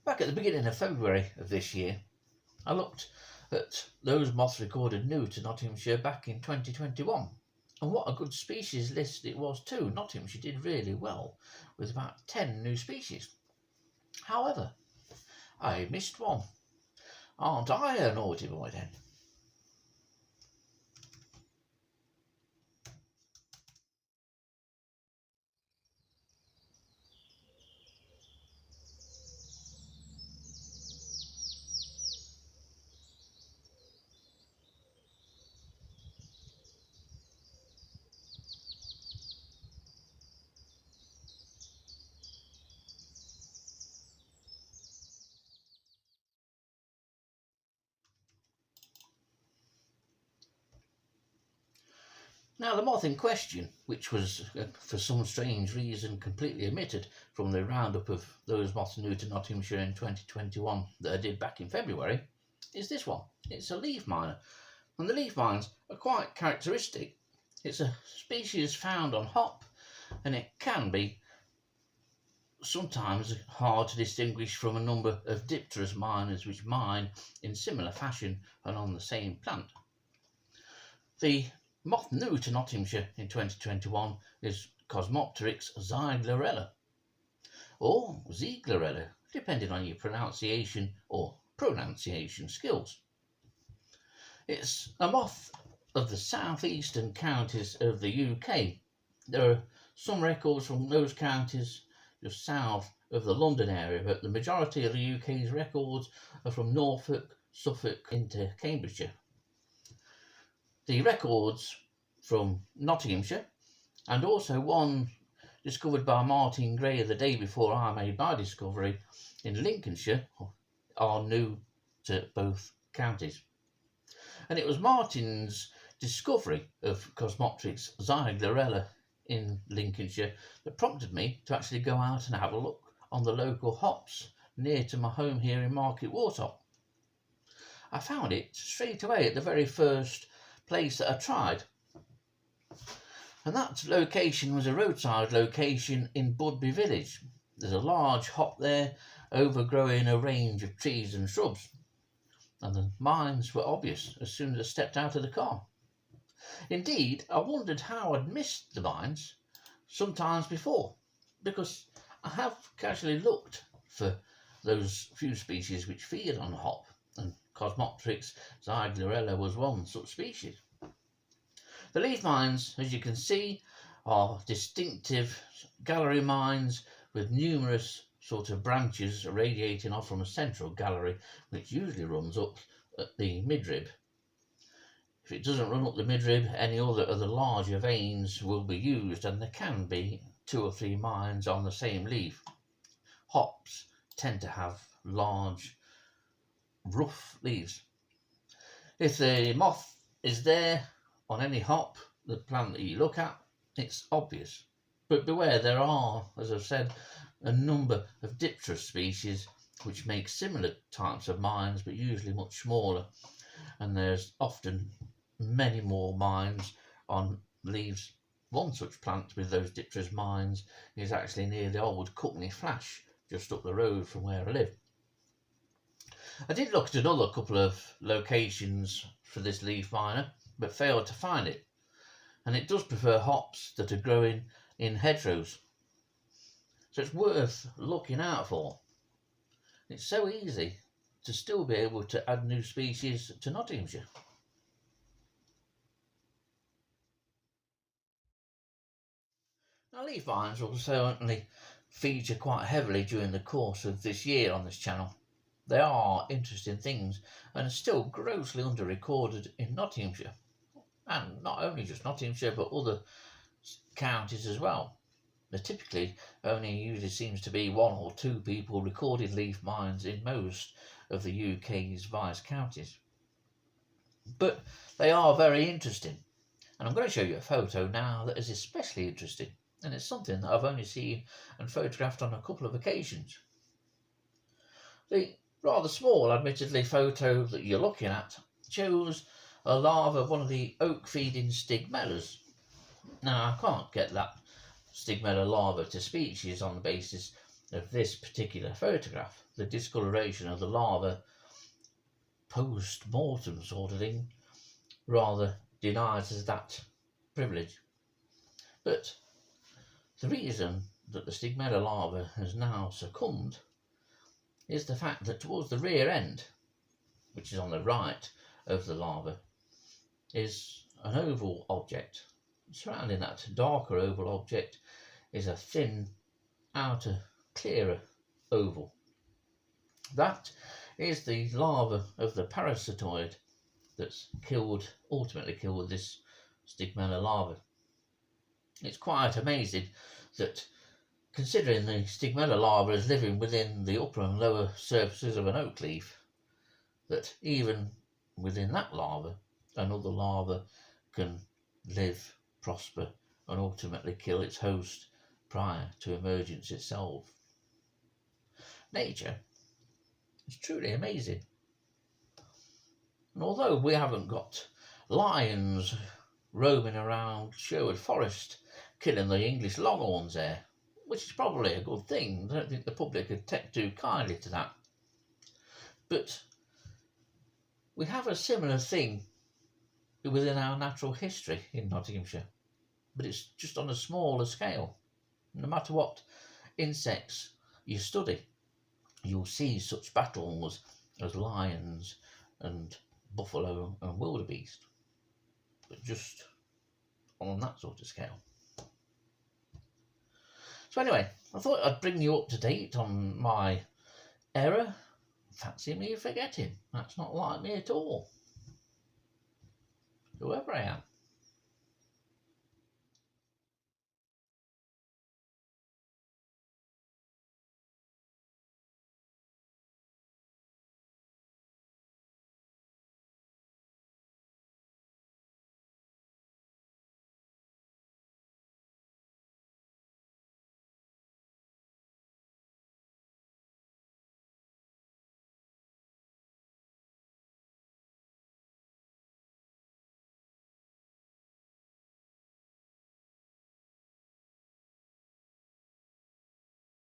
Back at the beginning of February of this year, I looked at those moths recorded new to Nottinghamshire back in 2021. And what a good species list it was too. Nottinghamshire did really well with about 10 new species. However, I missed one. Aren't I a naughty boy then? Now, the moth in question, which was for some strange reason completely omitted from the roundup of those moths new to Nottinghamshire in 2021 that I did back in February, is this one. It's a leaf miner, and the leaf mines are quite characteristic. It's a species found on hop, and it can be sometimes hard to distinguish from a number of dipterous miners which mine in similar fashion and on the same plant. The moth new to Nottinghamshire in 2021 is Cosmopterix zieglerella, or zieglerella, depending on your pronunciation or pronunciation skills. It's a moth of the southeastern counties of the UK. There are some records from those counties just south of the London area, but the majority of the UK's records are from Norfolk, Suffolk into Cambridgeshire. The records from Nottinghamshire, and also one discovered by Martin Gray the day before I made my discovery in Lincolnshire, are new to both counties. And it was Martin's discovery of Cosmopterix zieglerella in Lincolnshire that prompted me to actually go out and have a look on the local hops near to my home here in Market Wartop. I found it straight away at the very first place that I tried, and that location was a roadside location in Budby village. There's a large hop there overgrowing a range of trees and shrubs, and the mines were obvious as soon as I stepped out of the car. Indeed, I wondered how I'd missed the mines sometimes before, because I have casually looked for those few species which feed on hop, and Cosmopterix zieglerella was one such species. The leaf mines, as you can see, are distinctive gallery mines with numerous sort of branches radiating off from a central gallery, which usually runs up at the midrib. If it doesn't run up the midrib, any other of the larger veins will be used, and there can be 2 or 3 mines on the same leaf. Hops tend to have large, rough leaves. If the moth is there on any hop, the plant that you look at, it's obvious. But beware, there are, as I've said, a number of dipterous species which make similar types of mines, but usually much smaller, and there's often many more mines on leaves. One such plant with those dipterous mines is actually near the old Cookney Flash, just up the road from where I live. I did look at another couple of locations for this leaf miner, but failed to find it, and it does prefer hops that are growing in hedgerows, so it's worth looking out for. It's so easy to still be able to add new species to Nottinghamshire. Now, leaf mines will certainly feature quite heavily during the course of this year on this channel. They are interesting things and are still grossly under-recorded in Nottinghamshire, and not only just Nottinghamshire but other counties as well. There typically only usually seems to be 1 or 2 people recording leaf mines in most of the UK's vice counties. But they are very interesting, and I'm going to show you a photo now that is especially interesting, and it's something that I've only seen and photographed on a couple of occasions. The rather small, admittedly, photo that you're looking at shows a larva of one of the oak-feeding stigmellas. Now, I can't get that stigmella larva to species on the basis of this particular photograph, the discoloration of the larva post-mortem sort of thing, rather denies us that privilege. But the reason that the Stigmella larva has now succumbed is the fact that towards the rear end, which is on the right of the larva, is an oval object. Surrounding that darker oval object is a thin outer clearer oval. That is the larva of the parasitoid that's ultimately killed this Stigmella larva. It's quite amazing that, considering the Stigmella larva is living within the upper and lower surfaces of an oak leaf, that even within that larva, another larva can live, prosper, and ultimately kill its host prior to emergence itself. Nature is truly amazing. And although we haven't got lions roaming around Sherwood Forest killing the English longhorns there, which is probably a good thing, I don't think the public would take too kindly to that. But we have a similar thing within our natural history in Nottinghamshire, but it's just on a smaller scale. No matter what insects you study, you'll see such battles as lions and buffalo and wildebeest, but just on that sort of scale. So anyway, I thought I'd bring you up to date on my error. Fancy me forgetting. That's not like me at all. Whoever I am.